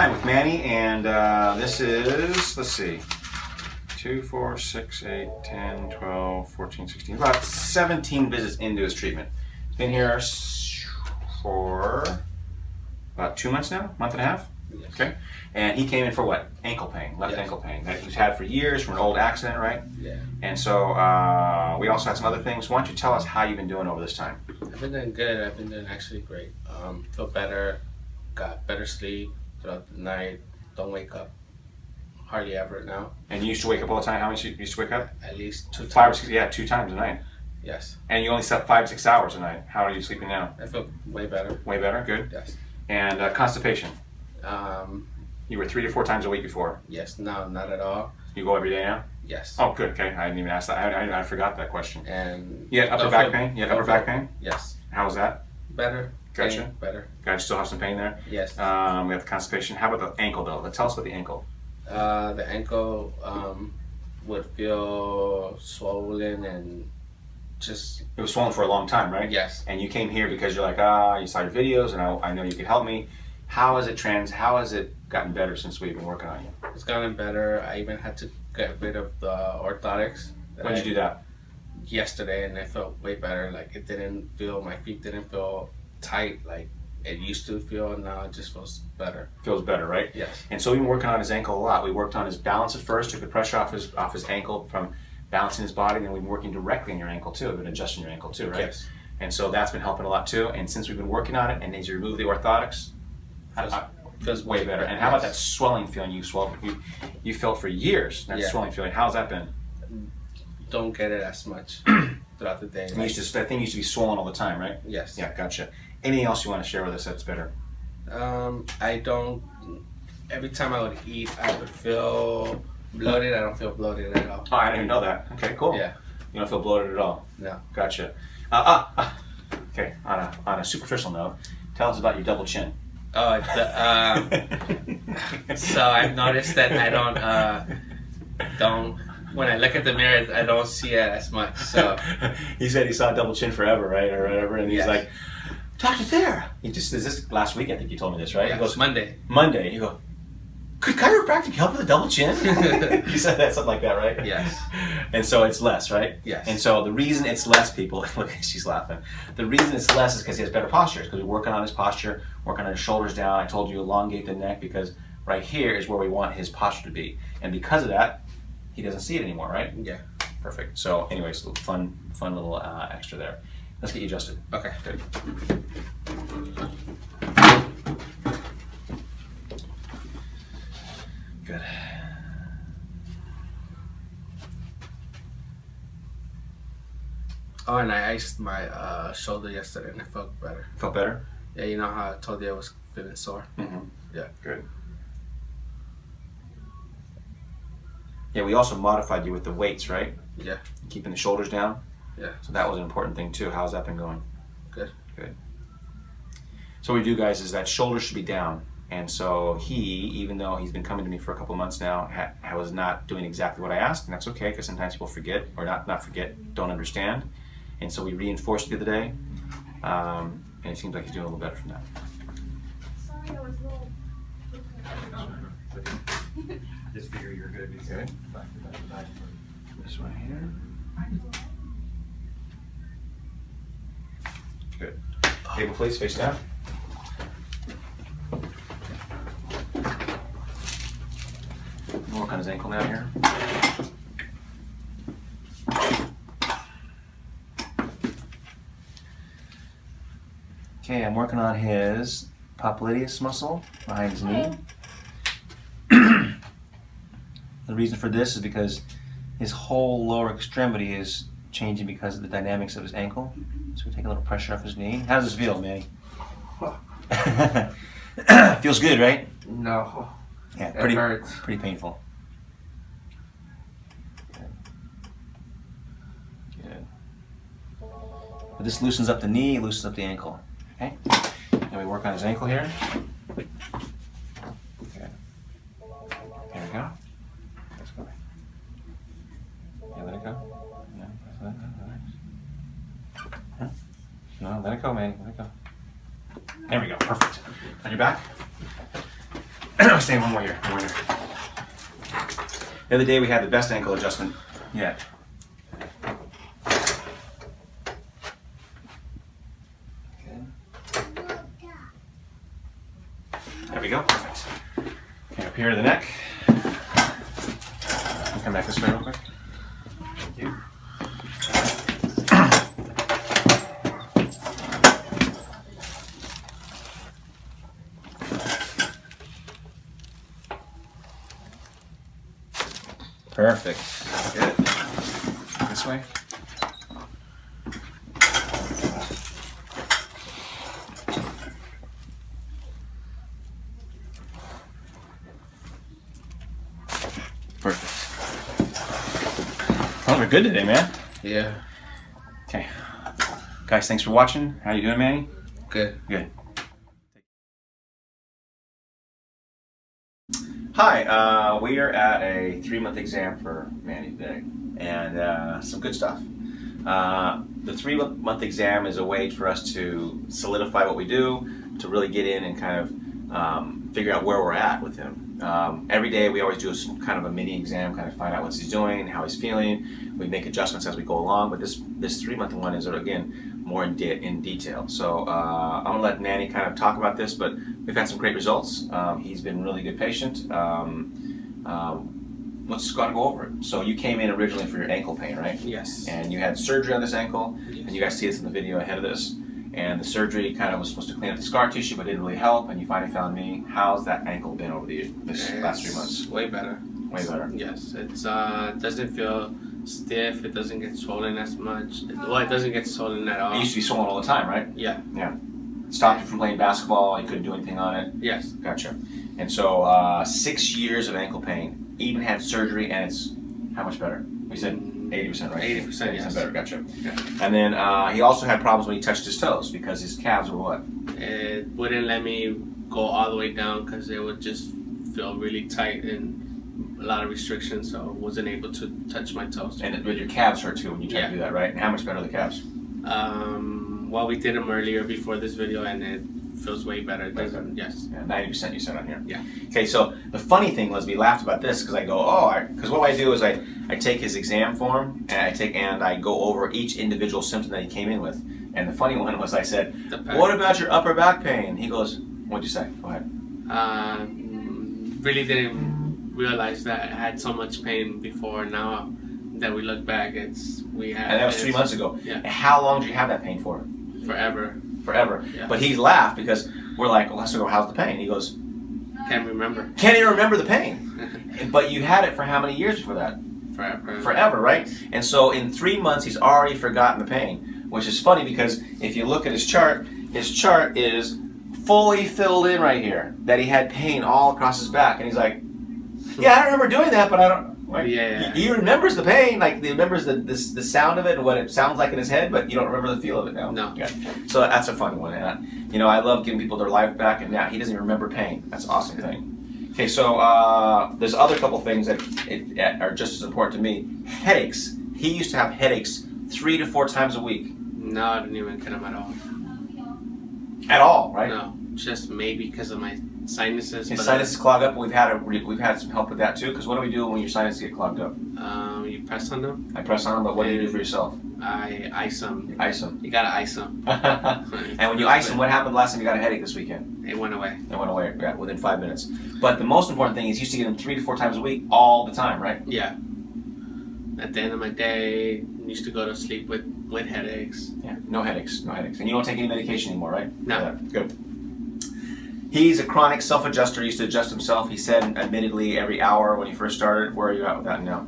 Hi, I'm with Manny, and this is, let's see, 2, 4, 6, 8, 10, 12, 14, 16, about 17 visits into his treatment. He's been here for about 2 months now, month and a half. Yes. Okay. And he came in for what? Ankle pain, left Yes. ankle pain that he's had for years from an old accident, right? Yeah. And so we also had some other things. Why don't you tell us how you've been doing over this time? I've been doing good. I've been doing actually great. Feel better. Got better sleep throughout the night. Don't wake up hardly ever now. And you used to wake up all the time. How much you used to wake up? At least 2 times. 5 or 6, yeah, 2 times a night. Yes. And you only slept 5 or 6 hours a night. How are you sleeping now? I feel way better. Way better, good. Yes. And constipation. You were 3 to 4 times a week before. Yes. No, not at all. You go every day now? Yes. Oh, good. Okay, I didn't even ask that. I forgot that question. And You had upper back pain? You had upper back pain? Yes. How was that? Better. Gotcha. Pain, better. Guys, still have some pain there? Yes. We have the constipation. How about the ankle though? Tell us about the ankle. The ankle would feel swollen and just. It was swollen for a long time, right? Yes. And you came here because you're like, you saw your videos and I know you could help me. How has it gotten better since we've been working on you? It's gotten better. I even had to get rid of the orthotics. When did you do that? Yesterday, and I felt way better. Like my feet didn't feel tight like it used to feel. Now it just feels better. Feels better, right? Yes. And so we've been working on his ankle a lot. We worked on his balance at first, took the pressure off his ankle from balancing his body, and then we've been working directly on your ankle too. We've been adjusting your ankle too, right? Yes. And so that's been helping a lot too. And since we've been working on it, and as you remove the orthotics, feels way better. And how about that swelling feeling you felt for years? That swelling feeling. How's that been? Don't get it as much throughout the day. That thing used to be swollen all the time, right? Yes. Yeah, gotcha. Anything else you want to share with us that's better? I don't. Every time I would eat, I would feel bloated. I don't feel bloated at all. Oh, I didn't even know that. Okay, cool. Yeah. You don't feel bloated at all? No. Gotcha. Okay, on a superficial note, tell us about your double chin. Oh, so I've noticed that I don't. When I look at the mirror, I don't see it as much. So he said he saw a double chin forever, right, or whatever, and he's like, Dr. Thayer. He just is this last week. I think you told me this, right? Yeah, he goes Monday. You go, could chiropractic help with a double chin? You said that, something like that, right? Yes. And so it's less, right? Yes. And so the reason it's less, people, look, she's laughing. The reason it's less is because he has better posture. Because we're working on his posture, working on his shoulders down. I told you elongate the neck because right here is where we want his posture to be. And because of that, he doesn't see it anymore, right? Yeah. Perfect. So anyways, fun little extra there. Let's get you adjusted. Okay. Good. Good. Oh, and I iced my shoulder yesterday, and I felt better. Felt better? Yeah, you know how I told you I was feeling sore? Mm-hmm. Yeah. Good. Yeah, we also modified you with the weights, right? Yeah. Keeping the shoulders down. Yeah. So that was an important thing too. How's that been going? Good. Good. So what we do, guys, is that shoulders should be down. And so he, even though he's been coming to me for a couple months now, was not doing exactly what I asked, and that's okay because sometimes people forget, or not forget, don't understand. And so we reinforced it the other day, and it seems like he's doing a little better from that. Sorry, I was a little. Just figure you're good. Good. This one here. Good. Table, please, face down. We'll work on his ankle now here. Okay, I'm working on his popliteus muscle behind his knee. The reason for this is because his whole lower extremity is changing because of the dynamics of his ankle. So we take a little pressure off his knee. How does this feel, Manny? Feels good, right? No. Yeah, It hurts. pretty painful. Good. But this loosens up the knee, loosens up the ankle. Okay? Then we work on his ankle here. Good. There we go. Let's go. Yeah, let it go. No, let it go. Huh? No, let it go, man. Let it go. There we go. Perfect. On your back. Stay one more here. One more here. The other day we had the best ankle adjustment yet. There we go. Perfect. Okay, up here to the neck. Come back this way real quick. Thank you. Perfect. Good. This way. Perfect. Oh, we're good today, man. Yeah. Okay. Guys, thanks for watching. How you doing, Manny? Good. Good. Hi, we are at a 3-month exam for Manny today, and some good stuff. The 3-month exam is a way for us to solidify what we do, to really get in and kind of figure out where we're at with him. Every day we always do some kind of a mini exam, kind of find out what he's doing, how he's feeling. We make adjustments as we go along, but this 3-month one is, again, more in detail. So I'm going to let Manny kind of talk about this, but we've had some great results. He's been a really good patient. Let's go over it. So you came in originally for your ankle pain, right? Yes. And you had surgery on this ankle, Yes. and you guys see this in the video ahead of this. And the surgery kind of was supposed to clean up the scar tissue, but didn't really help, and you finally found me. How's that ankle been over this last 3 months? Way better. Way better. Yes. It's doesn't feel stiff. It doesn't get swollen as much. It doesn't get swollen at all. It used to be swollen all the time, right? Yeah. Yeah. Stopped you from playing basketball. You couldn't do anything on it. Yes. Gotcha. And so 6 years of ankle pain. Even had surgery, and it's how much better? We said 80%, right? 80%, yes. better. Gotcha. Yeah. And then he also had problems when he touched his toes because his calves were what? It wouldn't let me go all the way down because it would just feel really tight and a lot of restrictions, so I wasn't able to touch my toes. And your calves hurt too when you try to do that, right? And how much better are the calves? Well, we did them earlier before this video, and it feels way better. It doesn't, yes. Yeah, 90% you said on here. Yeah. Okay, so the funny thing was we laughed about this because I go, because what I do is I take his exam form and I go over each individual symptom that he came in with. And the funny one was I said, what about your upper back pain? He goes, what'd you say? Go ahead. Really didn't realize that I had so much pain before. Now that we look back, And that was 3 months ago. Yeah. And how long did you have that pain for? Forever. Forever. Yeah. But he laughed because we're like, well, let's go, how's the pain? He goes, Can't remember. can't even remember the pain. But you had it for how many years before that? Forever. Forever, right? And so in 3 months, he's already forgotten the pain, which is funny because if you look at his chart is fully filled in right here, that he had pain all across his back. And he's like, yeah, I remember doing that, but I don't. Like, Yeah. He remembers the pain, like he remembers the sound of it and what it sounds like in his head, but you don't remember the feel of it now. No. Yeah. So that's a fun one. And I love giving people their life back, and now he doesn't even remember pain. That's an awesome thing. Okay, so there's other couple things that are just as important to me. Headaches. He used to have headaches 3 to 4 times a week. No, I didn't even get them at all. At all, right? No, just maybe because of my sinuses. His but sinuses clog up. We've had some help with that too. Because what do we do when your sinuses get clogged up? You press on them. I press on them, but what do you do for yourself? I ice them. You ice them. You gotta ice them. And when you ice them, what happened last time you got a headache this weekend? It went away. It went away, yeah, within 5 minutes. But the most important thing is you used to get them 3 to 4 times a week, all the time, right? Yeah. At the end of my day, I used to go to sleep with headaches. Yeah, no headaches. And you don't take any medication anymore, right? No. Yeah, good. He's a chronic self-adjuster. He used to adjust himself. He said, admittedly, every hour when he first started. Where are you at with that now?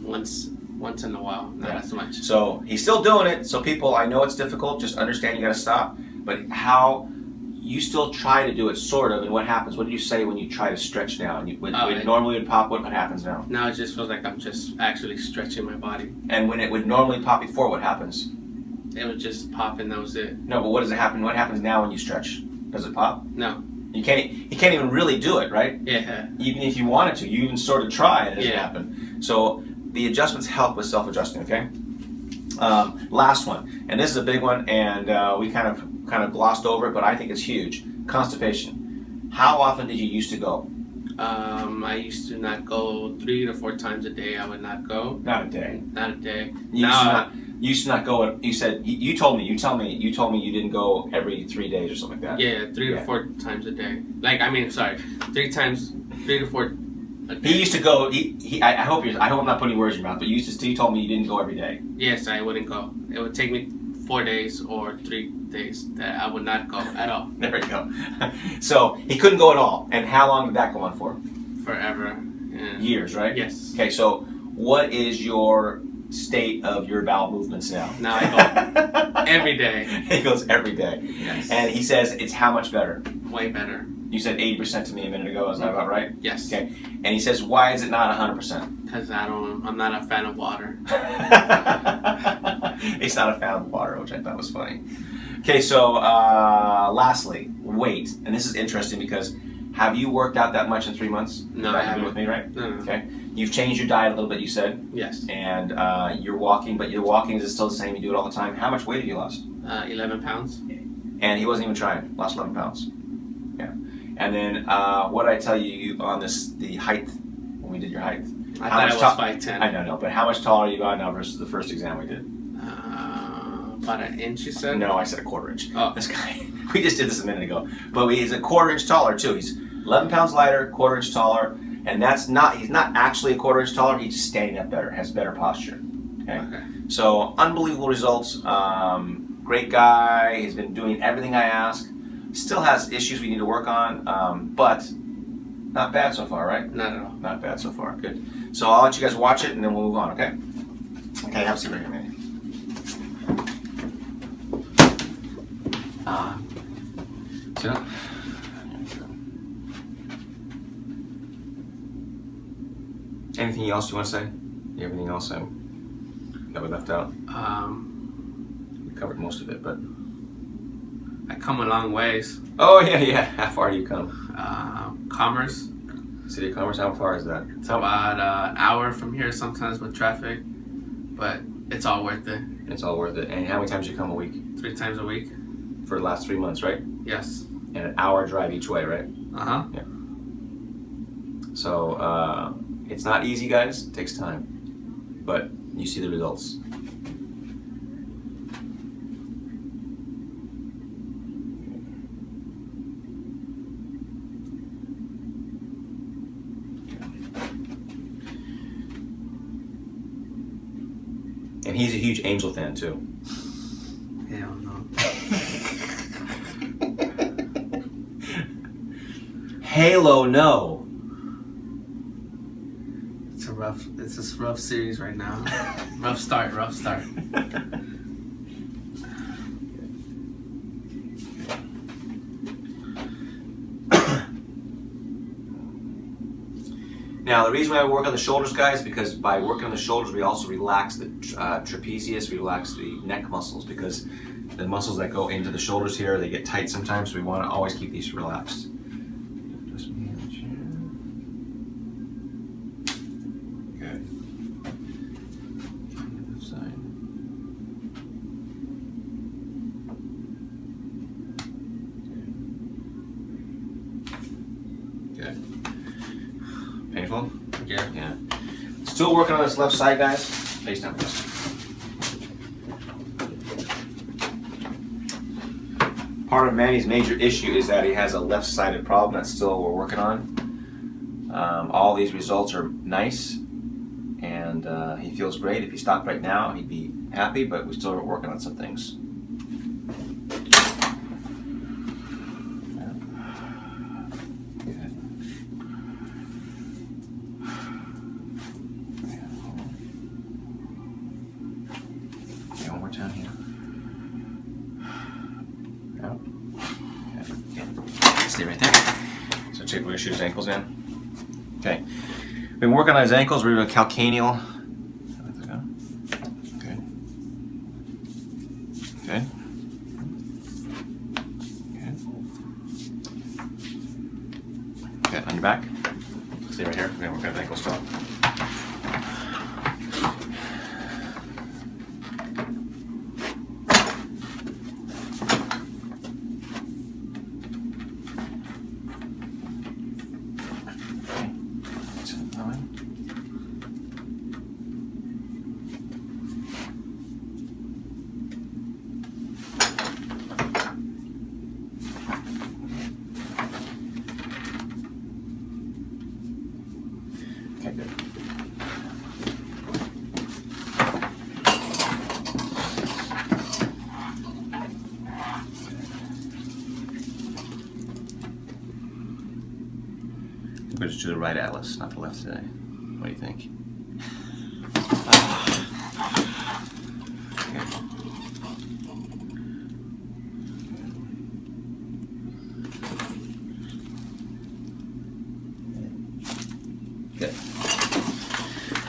Once in a while, not as much. So he's still doing it. So people, I know it's difficult. Just understand you got to stop. But how you still try to do it, sort of. And what happens? What do you say when you try to stretch now? And when it normally would pop, what happens now? Now it just feels like I'm just actually stretching my body. And when it would normally pop before, what happens? It would just pop and that was it. No, but what does it happen? What happens now when you stretch? Does it pop? No. You can't even really do it, right? Yeah. Even if you wanted to, you even sort of try and it doesn't Yeah. happen. So the adjustments help with self-adjusting, okay? Last one, and this is a big one, and we kind of glossed over it, but I think it's huge. Constipation. How often did you used to go? I used to not go 3 to 4 times a day. I would not go. Not a day. Not a day. You used to not go. You said you told me. You told me you didn't go every 3 days or something like that. Yeah, 3 to 4 times a day. Like, I mean, sorry, 3 to 4. A day. He used to go. I hope I'm not putting words in your mouth, but you told me you didn't go every day. Yes, I wouldn't go. It would take me 4 days or 3 days that I would not go at all. There we go. So he couldn't go at all. And how long did that go on for? Forever. Yeah. Years, right? Yes. Okay, so what is your state of your bowel movements now? Now I go every day. He goes every day. Yes. And he says it's how much better? Way better. You said 80% to me a minute ago. Is that about right? Yes. Okay. And he says, why is it not 100%? Because I'm not a fan of water. He's not a fan of water, which I thought was funny. Okay, so lastly, weight. And this is interesting because have you worked out that much in 3 months? No, That I you've been haven't. with me, right? No. Okay. You've changed your diet a little bit, you said. Yes. And you're walking, but your walking is still the same. You do it all the time. How much weight have you lost? 11 pounds. And he wasn't even trying. Lost 11 pounds. Yeah. And then what did I tell you on the height when we did your height? I How thought much it was 5'10". I know, but how much taller are you now versus the first exam we did? About an inch, you said? No, I said a quarter inch. Oh. This guy, we just did this a minute ago. But he's a quarter inch taller too. He's 11 pounds lighter, quarter inch taller, and he's not actually a quarter inch taller. He's just standing up better, has better posture. Okay. So unbelievable results. Great guy. He's been doing everything I ask. Still has issues we need to work on, but not bad so far, right? Not at all. Not bad so far. Good. So I'll let you guys watch it and then we'll move on, okay? Okay, have a seat right here, Manny. Sit up. Anything else you want to say? Everything else that we left out? We covered most of it, but... I come a long ways. Oh, yeah. How far do you come? Commerce. City of Commerce, how far is that? It's about an hour from here sometimes with traffic, but it's all worth it. It's all worth it. And how many times do you come a week? 3 times a week. For the last 3 months, right? Yes. And an hour drive each way, right? Uh-huh. Yeah. So, it's not easy, guys. It takes time. But you see the results. And he's a huge Angel fan, too. Hell no. Halo, no. It's a rough series right now. rough start. Now, the reason why we work on the shoulders, guys, because by working on the shoulders, we also relax the trapezius, we relax the neck muscles, because the muscles that go into the shoulders here, they get tight sometimes, so we want to always keep these relaxed. Good. Left side. Good. Painful? Yeah. Still working on this left side, guys. Face down, please. Part of Manny's major issue is that he has a left-sided problem that still we're working on. All these results are nice, and he feels great. If he stopped right now, he'd be happy, but we're still working on some things. One more time here. Out. Stay right there. So we're going to shoot his ankles in. Okay. We've been working on his ankles. We're doing calcaneal. Okay. Okay. Okay, on your back. Stay right here. We're going to work on his ankles still. switch to the right atlas, not the left today. What do you think? Good.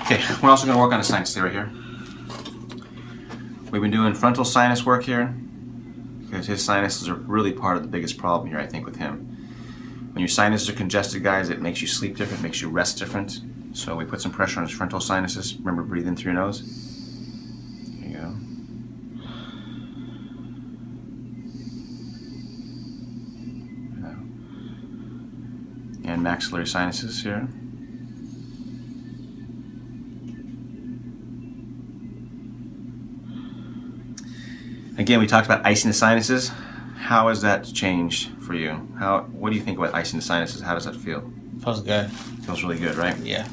Okay, we're also going to work on a sinus theory here. We've been doing frontal sinus work here because his sinuses are really part of the biggest problem here, I think, with him. When your sinuses are congested, guys, it makes you sleep different, makes you rest different. So we put some pressure on his frontal sinuses. Remember, breathe in through your nose. There you go. And maxillary sinuses here. Again, we talked about icing the sinuses. How has that changed for you? What do you think about icing the sinuses? How does that feel? Feels good. Feels really good, right? Yeah.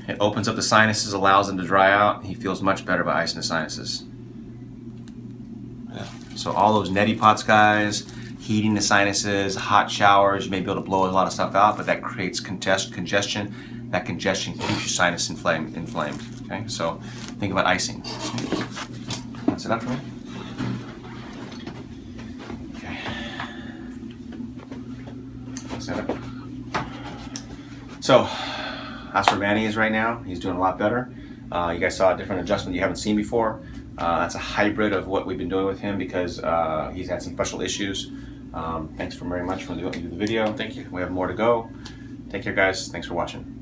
It opens up the sinuses, allows them to dry out. He feels much better by icing the sinuses. Yeah. So all those neti pots, guys, heating the sinuses, hot showers, you may be able to blow a lot of stuff out, but that creates congestion. That congestion keeps your sinus inflamed. Okay, so think about icing. That's it up for me. Okay. Set up. So that's where Manny is right now. He's doing a lot better. You guys saw a different adjustment you haven't seen before. That's a hybrid of what we've been doing with him because he's had some special issues. Thanks very much for doing the video. Thank you. We have more to go. Take care, guys. Thanks for watching.